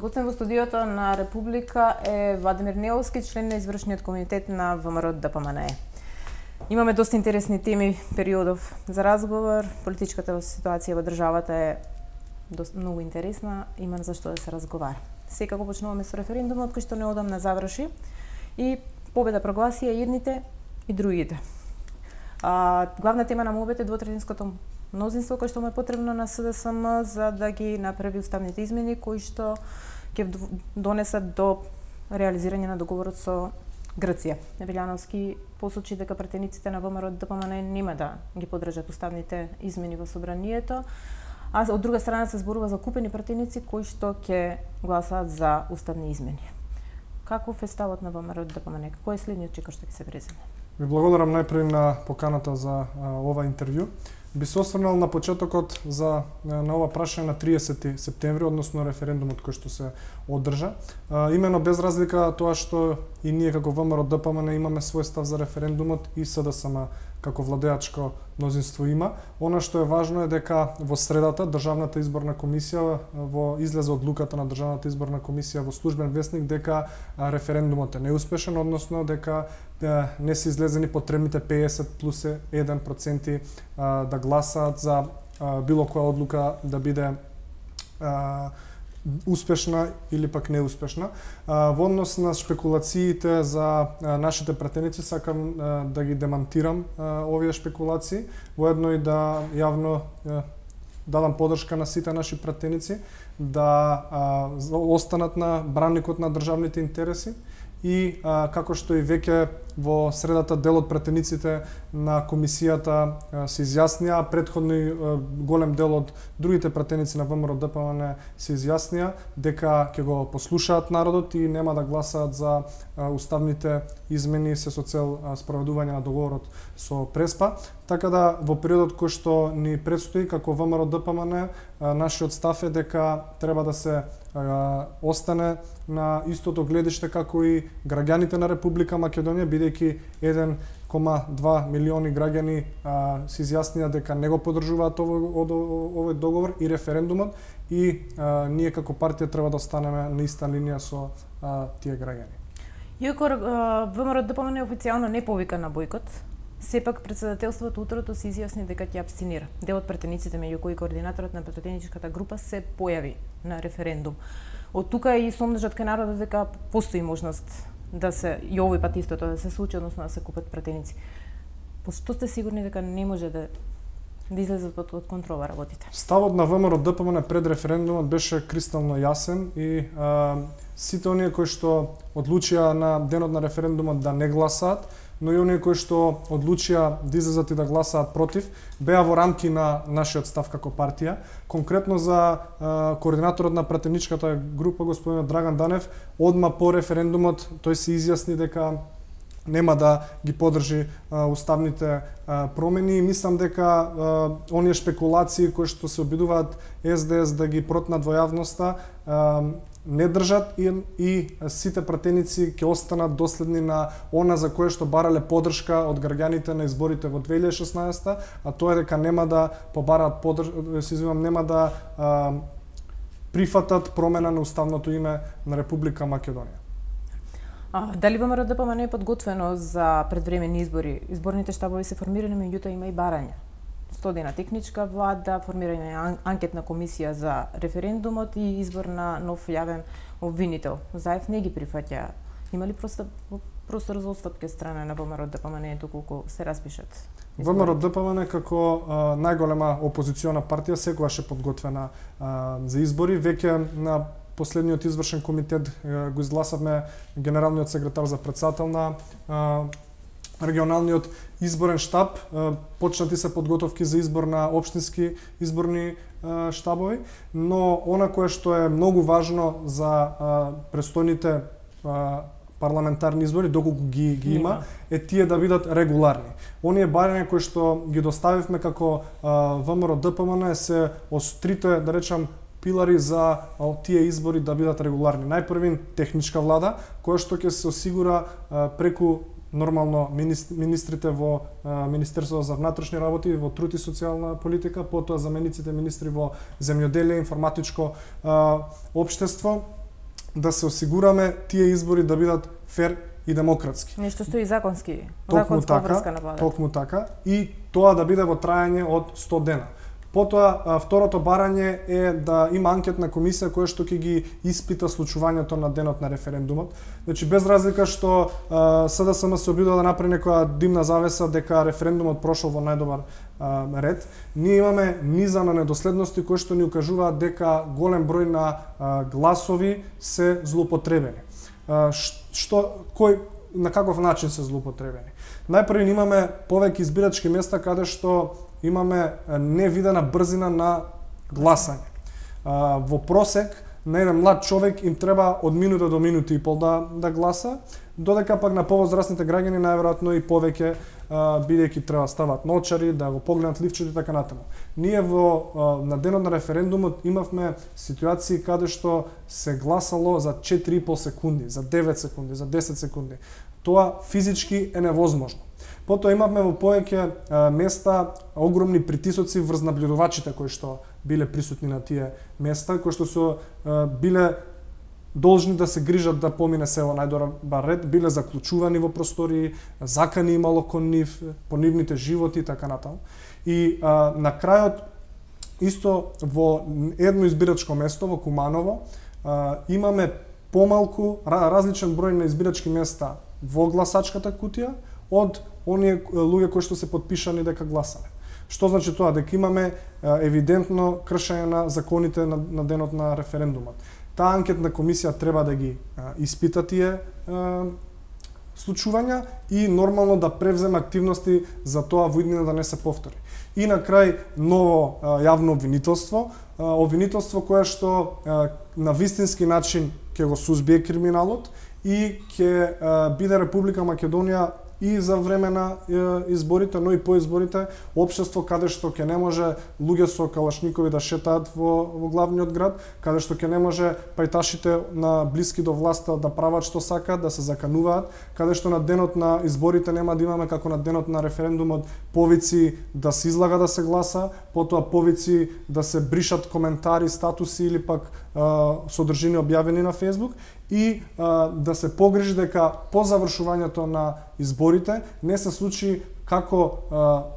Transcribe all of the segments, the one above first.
Гостен во студиото на Република е Владимир Неовски, член на извршниот комитет на ВМРО ДПМНЕ. Имаме доста интересни теми периодов за разговор. Политичката ситуација во државата е многу интересна, има за што да се разговара. Секако почнуваме со референдумот кој што неодамна заврши и победа прогласија едните и другите. Главна тема на молбите е двотретинското мнозинство кој што му е потребно на СДСМ за да ги направи уставните измени кои што ќе донесат до реализирање на договорот со Грција. Велјановски посочи дека пратениците на ВМРО ДПМНЕ нема да ги поддржат уставните измени во собранието, а од друга страна се зборува за купени пратеници кои што ќе гласаат за уставни измени. Каков е ставот на ВМРО ДПМНЕ? Кој е следниот чекор што ќе се преземе? Ви благодарам најпред на поканата за ова интервју. Би се осврнал на почетокот на ова прашање на 30 септември, односно референдумот кој што се одржа. Имено без разлика тоа што и ние како ВМРО ДПМНЕ имаме свој став за референдумот и СДСМ како владеачко мнозинство има. Она што е важно е дека во средата Државната изборна комисија излезе одлуката на Државната изборна комисија во службен весник дека референдумот е неуспешен, односно дека не се излезени потребните 50 плюс 1% да гласаат за било која одлука да биде успешна или пак неуспешна. Во однос на шпекулациите за нашите пратеници, сакам да ги демантирам овие шпекулации, воедно и да јавно дадам поддршка на сите наши пратеници да останат на браникот на државните интереси и како што и веќе во средата дел од пратениците на комисијата се изјаснија, претходно и голем дел од другите пратеници на ВМРО ДПМНЕ се изјаснија дека ќе го послушаат народот и нема да гласаат за уставните измени се со цел спроведување на договорот со Преспа. Така да во периодот кој што ни предстои како ВМРО ДПМНЕ, нашиот став е дека треба да се остане на истото гледиште како и граѓаните на Република Македонија, бидејќи 1,2 милиони граѓани се изјаснија дека не го поддржуваат овој договор и референдумот и ние како партија треба да останеме на иста линија со тие граѓани. Иако ВМРО ДПМНЕ официјално не повика на бојкот, сепак председателството утрото се изјасни дека ќе абстинира. Дел од пратениците, меѓу кои координаторот на пратеничката група, се појави на референдум. Од тука и сомнежат кај народот дека постои можност да се и овој пат истото да се случи, односно да се купат пратеници. Што сте сигурни дека не може да излезат од контрола работите? Ставот на ВМРО ДПМНЕ пред референдумот беше кристално јасен и сите оние кои што одлучија на денот на референдумот да не гласаат, но и оние кои што одлучија да излезат и да гласаат против, беа во рамки на нашиот став како партија. Конкретно за координаторот на пратеничката група, господинот Драган Данев, одма по референдумот тој се изјасни дека нема да ги поддржи уставните промени и мислам дека оние шпекулации кои што се обидуваат СДС да ги протнат во јавноста не држат и сите пратеници ќе останат доследни на она за кое што барале поддршка од граѓаните на изборите во 2016, а тоа е дека нема да побараат нема да прифатат промена на уставното име на Република Македонија. Дали ВМРО ДПМНЕ е подготвено за предвремени избори? Изборните штабови се формирани, меѓутоа има и барања. 100 дена техничка влада, формирање на анкетна комисија за референдумот и избор на нов јавен обвинител. Заев не ги прифаќа. Има ли простор за отстапки од страна на ВМРО ДПМНЕ доколку се распишат? ВМРО ДПМНЕ како најголема опозициона партија секогаш е подготвена за избори. Веќе на последниот извршен комитет го изгласавме генералниот секретар за председател на регионалниот изборен штаб, почнати се подготовки за избор на општински изборни штабови, но она кое што е многу важно за престојните парламентарни избори, доколку ги има, е тие да бидат регуларни. Оние барања кои што ги доставивме како ВМРО ДПМНЕ се острите, да речам, пилари за тие избори да бидат регуларни. Најпрвин техничка влада, која што ќе се осигура преку нормално министрите во Министерството за внатрешни работи, во труд и социјална политика, потоа замениците министри во земјоделие, информатичко општество, да се осигураме тие избори да бидат фер и демократски. Нешто стои законска обврска на владата. Токму така, и тоа да биде во трајање од 100 дена. Потоа, второто барање е да има анкетна комисија која што ќе ги испита случувањето на денот на референдумот. Значи, без разлика што СДСМ се обидува да направи некоја димна завеса дека референдумот прошол во најдобар ред, ние имаме низа на недоследности кои што ни укажуваат дека голем број на гласови се злоупотребени. На каков начин се злоупотребени? Најпрво имаме повеќе избирачки места каде што имаме невидена брзина на гласање. Во просек на еден млад човек им треба од минута до минути и пол да гласа, додека пак на повозрастните граѓани најверојатно и повеќе, бидејќи треба стават ночари, да го погледнат ливчето и така натаму. Ние на денот на референдумот имавме ситуации каде што се гласало за 4,5 секунди, за 9 секунди, за 10 секунди. Тоа физички е невозможно. Потоа имавме во повеќе места огромни притисоци врз наблюдувачите кои што биле присутни на тие места, кои што се биле должни да се грижат да помине се во најдобар ред, биле заклучувани во простории, закани имало кон нив, по нивните животи и така натаму. И на крајот, исто во едно избирачко место во Куманово, имаме помалку различен број на избирачки места во гласачката кутија од оние луѓе кои што се потпишани дека гласале. Што значи тоа? Дека имаме евидентно кршење на законите на денот на референдумот. Таа анкетна комисија треба да ги испита тие случувања и нормално да превземе активности за тоа во иднина да не се повтори. И на крај ново јавно обвинителство, обвинителство кое што на вистински начин ќе го сузбие криминалот и ќе биде Република Македонија и за време на изборите, но и по изборите, општество каде што ќе не може луѓе со калашникови да шетаат во главниот град, каде што ќе не може пајташите на блиски до власта да прават што сакаат, да се закануваат, каде што на денот на изборите нема да имаме како на денот на референдумот повици да се излага да се гласа, потоа повици да се бришат коментари, статуси или пак содржини објавени на Facebook, и да се погрижи дека по завршувањето на изборите не се случи како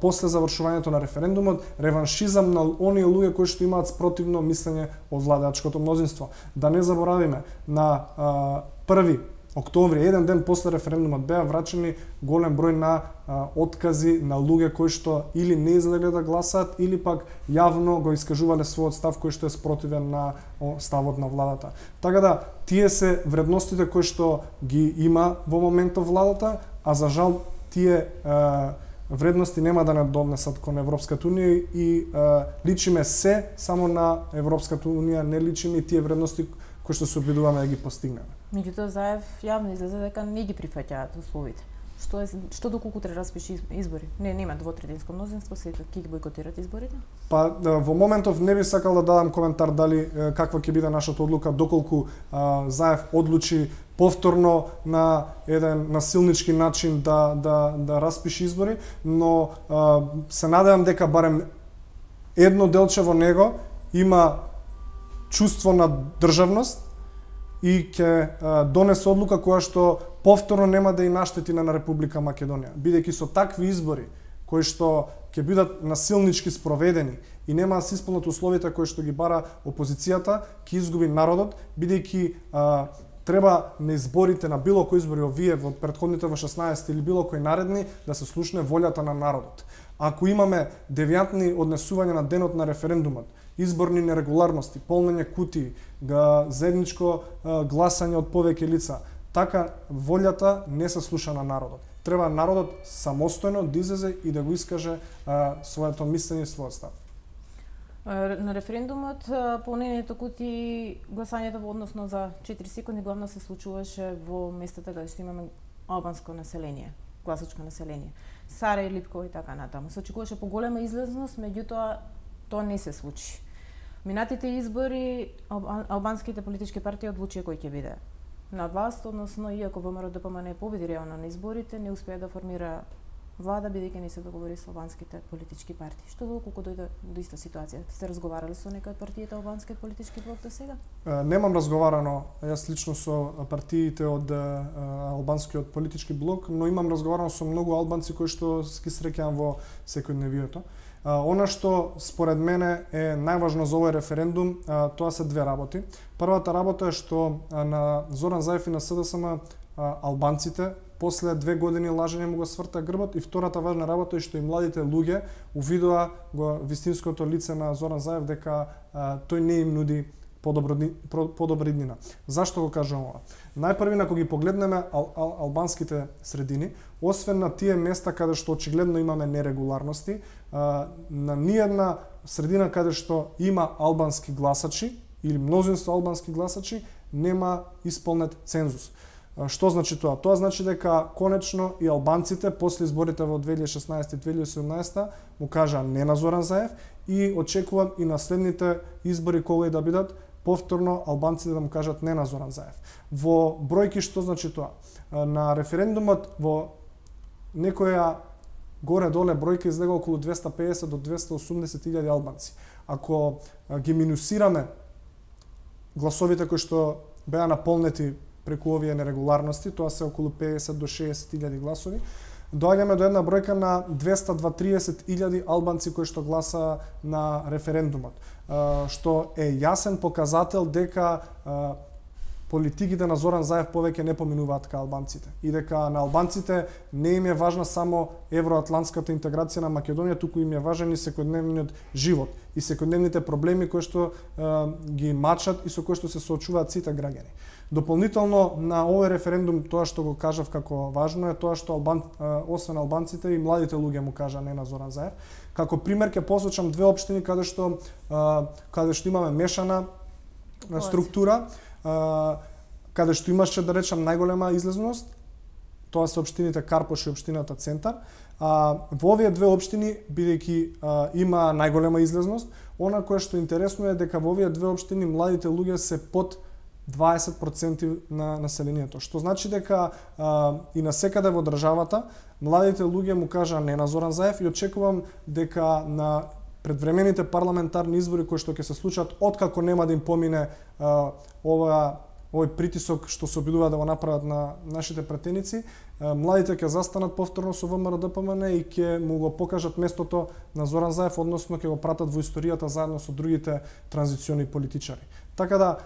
после завршувањето на референдумот реваншизам на оние луѓе кои што имаат спротивно мислење од владеачкото мнозинство. Да не заборавиме, на 1 октомври, еден ден после референдумот, беа врачени голем број на откази на луѓе кои што или не излегле да гласаат, или пак јавно го искажувале својот став кој што е спротивен на ставот на владата. Така да, тие се вредностите кои што ги има во моментот владата, а за жал тие вредности нема да не донесат кон Европската унија и личиме се само на Европската унија, не личиме и тие вредности кои што се обидуваме да ги постигнеме. Меѓутоа Заев јавно излезе дека не ги прифаќаат условите. Што доколку треба распиши избори? Нема двотретинско мнозинство, се ќе ги бойкотират изборите? Па во моментов не би сакал да дадам коментар дали каква ќе биде нашата одлука доколку Заев одлучи повторно на еден насилнички начин да распиши избори, но се надевам дека барем едно делче во него има чувство на државност и ќе донесе одлука која што повторно нема да и наштети на Република Македонија, бидејќи со такви избори кои што ќе бидат насилнички спроведени и нема да се исполнат условите кои што ги бара опозицијата, ќе изгуби народот, бидејќи треба на изборите, на било кои избори овие во претходните во 16 или било кои наредни, да се слушне волјата на народот. Ако имаме девијантни однесувања на денот на референдумот, изборни нерегуларности, полнење кутии, заедничко гласање од повеќе лица, така волјата не се слуша на народот. Треба народот самостојно да излезе и да го искаже своето мислење и својот став. На референдумот, полнењето кутии, гласањето односно за 4 секунди главно се случуваше во местата каде што имаме албанско население, гласачко население. Сарај, Липково и така натаму. Се очекуваше поголема излезност, меѓутоа тоа не се случи. Минатите избори, албанските политички партии одлучија кој ќе биде на власт, односно иако ВМРО ДПМНЕ победи реално на изборите, не успеа да формира влада, бидејќи не се договори со албанските политички партии. Што доколку дојде до иста ситуација? Сте разговарали со некои од партиите албанскиот политички блок до сега? Немам разговарано јас лично со партиите од албанскиот политички блок, но имам разговарано со многу албанци кои што ги среќавам во секојдневието. Она што според мене е најважно за овој референдум, тоа се две работи. Првата работа е што на Зоран Заев и на СДСМ албанците после 2 години лажење му го сврта грбот, и втората важна работа е што и младите луѓе увидоа го вистинското лице на Зоран Заев, дека тој не им нуди подобра иднина. Зашто го кажам ова? Најпрвина, кога ги погледнеме албанските средини, освен на тие места каде што очигледно имаме нерегуларности, на ниедна средина каде што има албански гласачи или мнозинство албански гласачи нема исполнет цензус. Што значи тоа? Тоа значи дека конечно и албанците после изборите во 2016 и 2017 му кажаа не на Зоран Заев, и очекувам и на следните избори кога и да бидат повторно албанците да му кажат не на Зоран Заев. Во бројки што значи тоа? На референдумот во некоја горе-доле бројка излега околу 250 до 280 илјади албанци. Ако ги минусираме гласовите кои што беа наполнети преку овие нерегуларности, тоа се околу 50 до 60 илјади гласови, доаѓаме до една бројка на 200-230 илјади албанци кои што гласа на референдумот, што е јасен показател дека политиките на Зоран Заев повеќе не поминуваат кај албанците и дека на албанците не им е важна само евроатлантската интеграција на Македонија, туку им е важен и секојдневниот живот и секојдневните проблеми кои што ги мачат и со кои што се соочуваат сите граѓани. Дополнително на овој референдум, тоа што го кажав како важно е тоа што освен албанците и младите луѓе му кажа не на Зоран Заев. Како пример ќе посочам две општини каде што имаме мешана структура, каде што имаше, да речам, најголема излезност. Тоа се општините Карпош и општината Центар. Во овие две општини, бидејќи има најголема излезност, она кое што интересно е дека во овие две општини младите луѓе се под 20% на населението, што значи дека и насекаде во државата младите луѓе му кажа не на Зоран Заев, и очекувам дека на предвремените парламентарни избори кои што ќе се случат откако нема да им помине овој притисок што се обидуваат да го направат на нашите пратеници, младите ќе застанат повторно со ВМРО ДПМН и ќе му го покажат местото на Зоран Заев, односно ќе го пратат во историјата заедно со другите транзициони политичари. Така да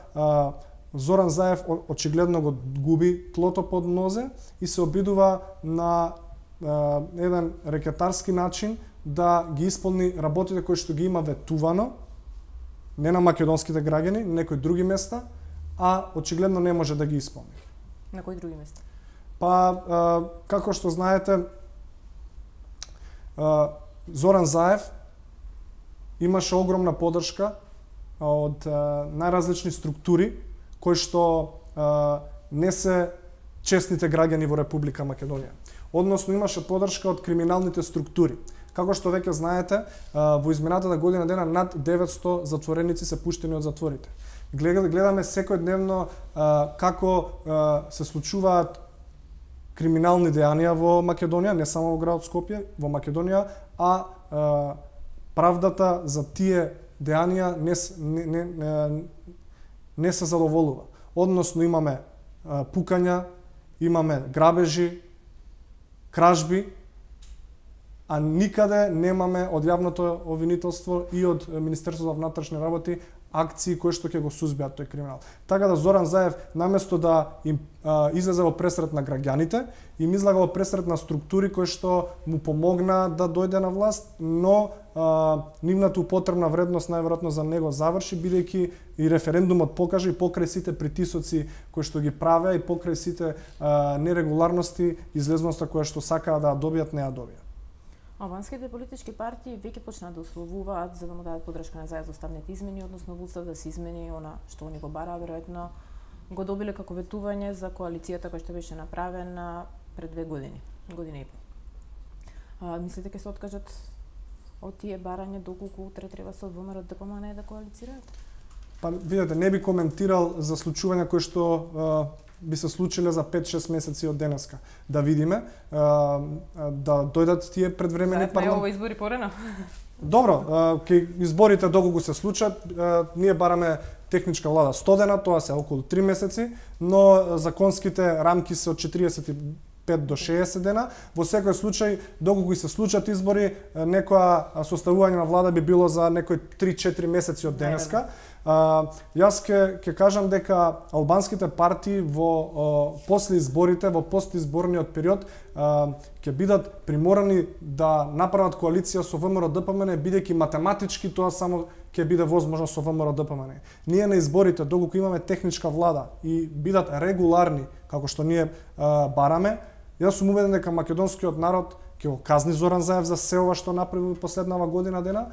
Зоран Заев очигледно го губи тлото под нозе и се обидува на еден рекетарски начин да ги исполни работите кои што ги има ветувано, не на македонските граѓани, на некои други места, а очигледно не може да ги исполни. На кои други места? Како што знаете, Зоран Заев имаше огромна поддршка од најразлични структури кои што не се честните граѓани во Република Македонија. Односно имаше поддршка од криминалните структури. Како што веќе знаете, во изминатата година дена над 900 затвореници се пуштени од затворите. Гледаме секојдневно како се случуваат криминални дејанија во Македонија, не само во градот Скопје, во Македонија, а правдата за тие дејанија не се задоволува. Односно имаме пукања, имаме грабежи, кражби, а никаде немаме од јавното обвинителство и од Министерството за внатрешни работи акции кои што ќе го сузбијат тој криминал. Така да Зоран Заев наместо да им излезе во пресрет на граѓаните, им излага во пресрет на структури кои што му помогна да дојде на власт, но нивната употребна вредност најверојатно за него заврши, бидејќи и референдумот покажа и покрај сите притисоци кои што ги правеа и покрај сите нерегуларности, излезноста која што сакаа да добијат, не ја добијат. Албанските политички партии веќе почнаа да условуваат за да му дадат поддршка на Заев за уставните измени, односно Вустав да се измени она што они го бараа, веројатно го добиле како ветување за коалицијата која што беше направена пред 2 години, година и пол. Мислите ќе се откажат од тие барања доколку утре треба со ВМРО ДПМН да коалицираат? Видете, не би коментирал за случувања кои што би се случиле за 5-6 месеци од денеска. Да видиме, да дојдат тие предвремени парламенти. Избори порано. Добро, ке изборите доколку се случат, ние бараме техничка влада 100 дена, тоа се околу 3 месеци, но законските рамки се од 45 до 60 дена. Во секој случај, доколку се случат избори, некоја составување на влада би било за некои 3-4 месеци од денеска. Јас ќе кажам дека албанските партии во после изборите, во постизборниот период, ќе бидат приморани да направат коалиција со ВМРО-ДПМН, бидејќи математички тоа само ќе биде возможно со ВМРО-ДПМН. Ние на изборите, доколку имаме техничка влада и бидат регуларни, како што ние бараме, јас сум убеден дека македонскиот народ ќе го казни Зоран Заев за се ова што направи последнава година дена,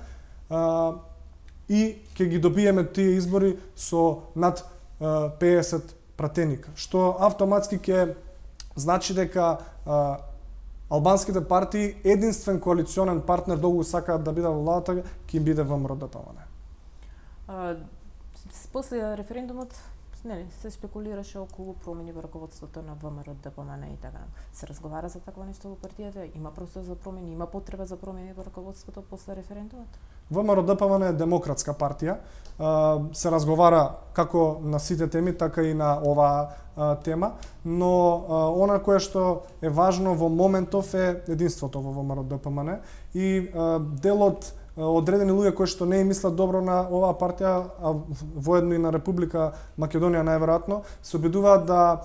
и ќе ги добиеме тие избори со над 50 пратеника, што автоматски ќе значи дека албанските партии единствен коалиционен партнер доколку сакаат да бидат во владата ќе биде ВМРО-ДПМН. После референдумот се спекулираше околу промени во раководството на ВМРО-ДПМН и така. Се разговара за такво нешто во партијата? Има простор за промени, има потреба за промени во раководството после референдумот? ВМРО-ДПМН е демократска партија. Се разговара како на сите теми, така и на оваа тема, но она кое што е важно во моментов е единството во ВМРО-ДПМН и делот одредени луѓе кои што не мислат добро на оваа партија, а воедно и на Република Македонија најверојатно, се обидуваат да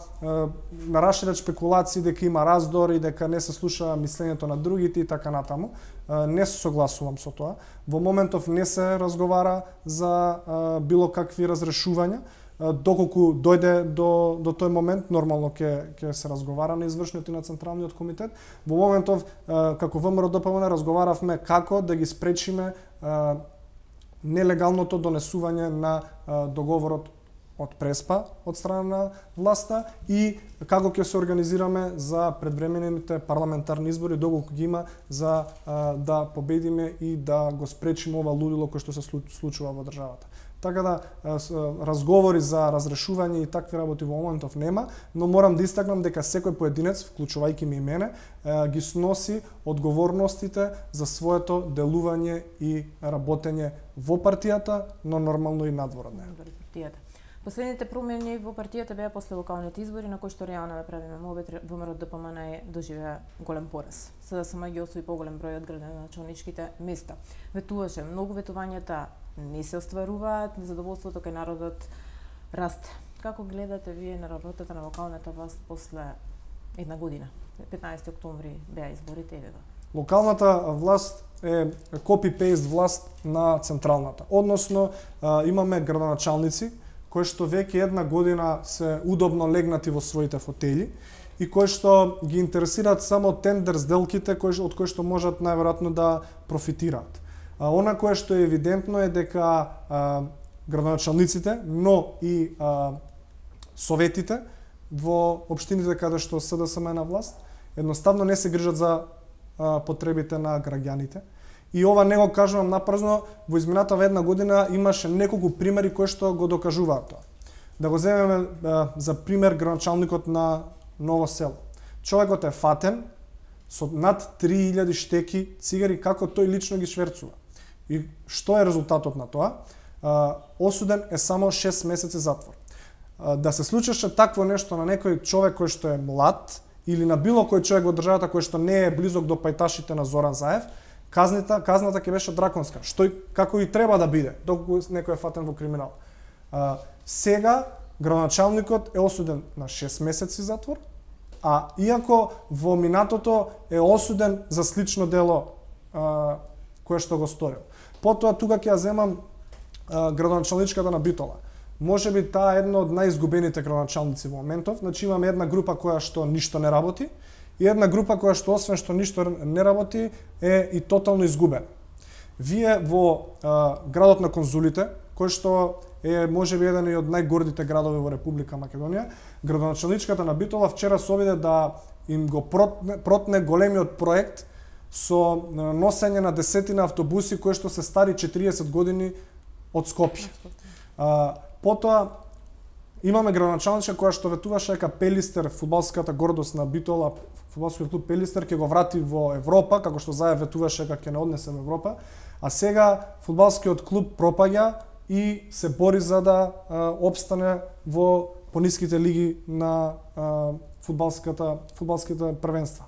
нарашират спекулации дека има раздори, дека не се слуша мислењето на другите и така натаму. Не се согласувам со тоа. Во моментов не се разговара за било какви разрешувања. Доколку дојде до тој момент, нормално ќе се разговара на извршниот и на Централниот комитет. Во моментов, како ВМРО-ДПМН, разговаравме како да ги спречиме нелегалното донесување на договорот од Преспа од страна на власта и како ќе се организираме за предвремените парламентарни избори, доколку ги има, за да победиме и да го спречиме ова лудило кое што се случува во државата. Така да, разговори за разрешување и такви работи во моментов нема, но морам да истакнам дека секој поединец, вклучувајќи ми и мене, ги сноси одговорностите за своето делување и работење во партијата, но нормално и надвор од неа. Последните промени во партијата беа после локалните избори, на кои што реално да правиме мобет, ВМРО-ДПМН доживеа голем пораз. СДСМ ги освои поголем број од градоначалничките места. Ветуваше, многу ветувањата не се остваруваат, незадоволството кај народот расте. Како гледате вие на работата на локалната власт после една година? 15 октомври беа изборите и вега. Локалната власт е копи-пейст власт на централната. Односно, имаме градоначалници кои што веќе една година се удобно легнати во своите фотели и кои што ги интересираат само тендер сделките од кои што можат најверојатно да профитираат. Она кое што е евидентно е дека градоначалниците, но и советите во општините каде што СДСМ е на власт, едноставно не се грижат за потребите на граѓаните. И ова не го кажувам напразно, во изминатава една година имаше неколку примери кои што го докажуваат тоа. Да го земеме за пример градоначалникот на Ново село. Човекот е фатен со над 3000 штеки цигари како тој лично ги шверцува. И што е резултатот на тоа? Осуден е само 6 месеци затвор. Да се случеше такво нешто на некој човек кој што е млад или на било кој човек во државата кој што не е близок до пајташите на Зоран Заев, казната ќе беше драконска, што како и треба да биде, доколку некој е фатен во криминал. Сега градоначалникот е осуден на 6 месеци затвор, а иако во минатото е осуден за слично дело кое што го сторил. Потоа тука ќе ја земам градоначалничката на Битола. Може би таа е една од најизгубените градоначалници во моментов. Значи имаме една група која што ништо не работи и една група која што освен што ништо не работи е и тотално изгубена. Вие во градот на конзулите, кој што е можеби еден од најгордите градови во Република Македонија, градоначалничката на Битола вчера се обиде да им го протне големиот проект со носење на десетина автобуси кои што се стари 40 години од Скопје. Потоа Имаме градоначалничка која што ветуваше дека Пелистер, фудбалската гордост на Битола, фудбалскиот клуб Пелистер ќе го врати во Европа, како што Заев ветуваше дека ќе не однесе во Европа, а сега фудбалскиот клуб пропаѓа и се бори за да опстане во пониските лиги на фудбалските првенства.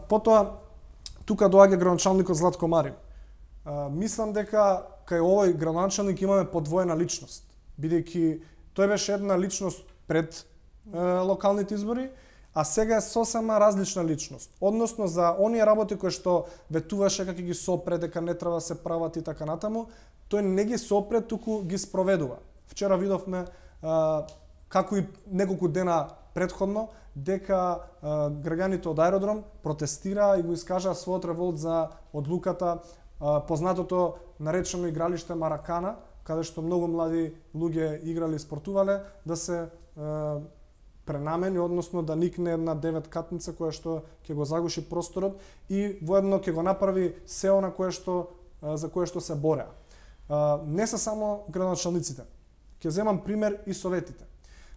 Потоа тука доаѓа градоначалникот Златко Марин. Мислам дека кај овој градоначалник имаме подвоена личност, бидејќи тој беше една личност пред локалните избори, а сега е сосема различна личност. Односно за оние работи кои што ветуваше како ги сопре дека не треба да се прават и така натаму, тој не ги сопре, туку ги спроведува. Вчера видовме како и неколку дена предходно дека граѓаните од аеродром протестира и го искажаа својот револт за одлуката познатото наречено игралиште Маракана, каде што многу млади луѓе играли и спортувале, да се пренамени, односно да никне една 9-катница која што ќе го загуши просторот и воедно ќе го направи сео на за кое што се бореа. Не се само градоначалниците. Ќе земам пример и советите.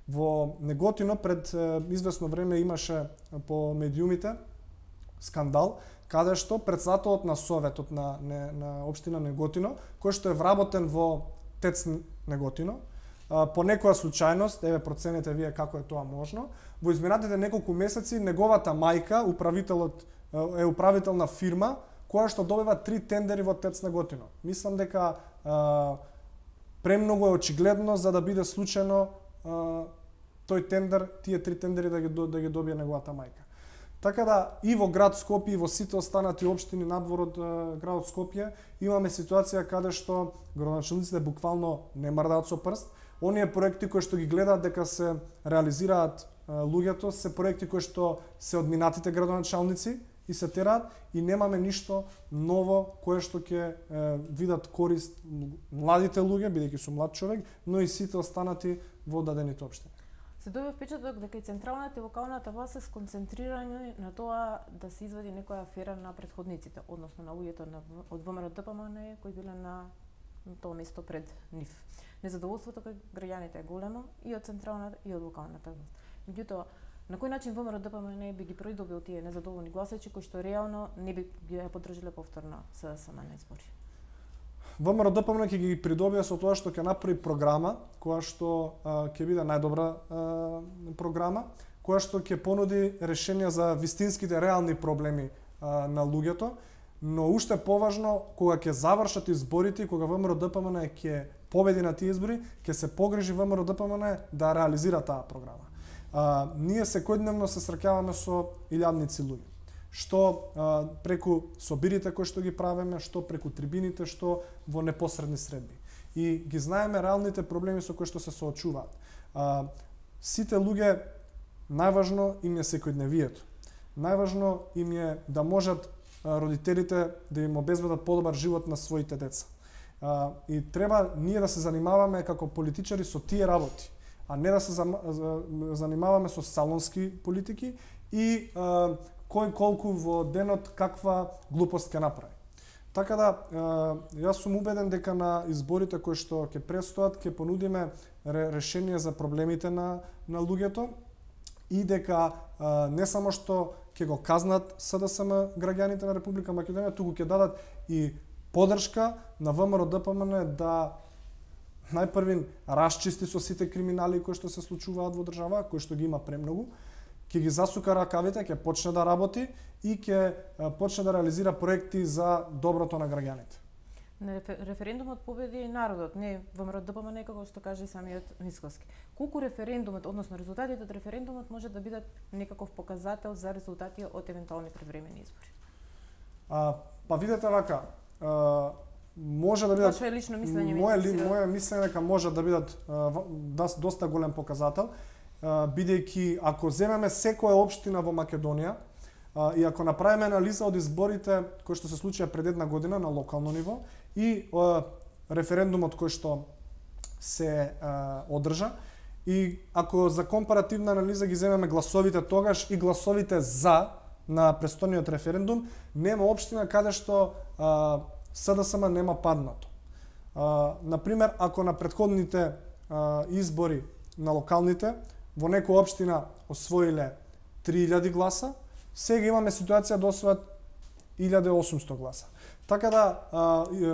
Во Неготино пред известно време имаше по медиумите скандал каде што председателот на советот на општина Неготино, кој што е вработен во ТЕЦ Неготино, по некоја случајност, еве проценете вие како е тоа можно, во изминатите неколку месеци неговата мајка, управител на фирма која што добива 3 тендери во ТЕЦ Неготино. Мислам дека премногу е очигледно за да биде случајно тој тендер, тие 3 тендери да ги добие неговата мајка. Така да и во град Скопје и во сите останати општини надвор од градот Скопје имаме ситуација каде што градоначалниците буквално не мрдаат со прст. Оние проекти кои што ги гледаат дека се реализираат луѓето се проекти кои што се од минатите градоначалници и се тераат и немаме ништо ново кое што ќе видат корист младите луѓе, бидејќи сум млад човек, но и сите останати во дадените општини. Се добива впечаток дека и централната и локалната власт се сконцентрирани на тоа да се извади некоја афера на претходниците, односно на луѓето од ВМРО ДПМН кои биле на тоа место пред нив. Незадоволството кај граѓаните е големо и од централната и од локалната власт. Меѓутоа, на кој начин ВМРО ДПМН би ги придобил тие незадоволни гласачи кои што реално не би ги поддржале повторно СДСМ на избори? ВМРО ДПМН ќе ги придобие со тоа што ќе направи програма која што ќе биде најдобра програма, која што ќе понуди решенија за вистинските реални проблеми на луѓето, но уште поважно кога ќе завршат изборите и кога ВМРО ДПМН ќе победи на тие избори, ќе се погрижи ВМРО ДПМН да реализира таа програма. Ние секојдневно се среќаваме со илјадници луѓе. Што преку собирите кои што ги правиме, што преку трибините, што во непосредни средби. И ги знаеме реалните проблеми со кои што се соочуваат. Сите луѓе најважно им е секојдневието. Најважно им е да можат родителите да им обезбедат подобар живот на своите деца. И треба ние да се занимаваме како политичари со тие работи, а не да се занимаваме со салонски политики и кој колку во денот каква глупост ќе направи. Така да, јас сум убеден дека на изборите кои што ќе престојат, ќе понудиме решение за проблемите на луѓето и дека не само што ќе го казнат СДСМ граѓаните на Република Македонија, туку ќе дадат и поддршка на ВМРО ДПМН да најпрвин расчисти со сите криминали кои што се случуваат во држава, кои што ги има премногу, ќе ги засука ракавите, ќе почне да работи и ќе почне да реализира проекти за доброто на граѓаните. На референдумот победи народот, не ВМРО ДПМН, како што каже самиот Мицкоски. Колку референдумот, односно резултатите од референдумот може да бидат некаков показател за резултати од евентуални предвремени избори? Па видете вака, може да бидат... Ваше лично мислење? Моје мислење дека може да бидат доста голем показател, бидејќи ако земеме секоја општина во Македонија и ако направиме анализа од изборите кои што се случија пред една година на локално ниво и референдумот кој што се одржа и ако за компаративна анализа ги земеме гласовите тогаш и гласовите за на престојниот референдум, нема општина каде што СДСМ нема паднато. Например, ако на претходните избори на локалните, во некоја општина освоиле 3000 гласа, сега имаме ситуација да освојат 1800 гласа. Така да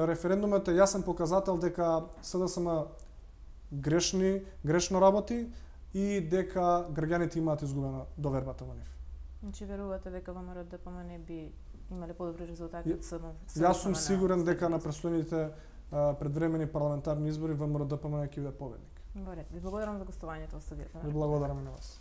референдумот е јасен показател дека СДСМ грешно работи и дека граѓаните имаат изгубена довербата во нив. Значи верувате дека ВМРО ДПМН би имале подобри резултати од СДСМ? Јас сум сигурен дека на престојните предвремени парламентарни избори ВМРО ДПМН ќе биде победник. Во ред. Ви благодарам за гостувањето во студиото. Ви благодарам и на вас.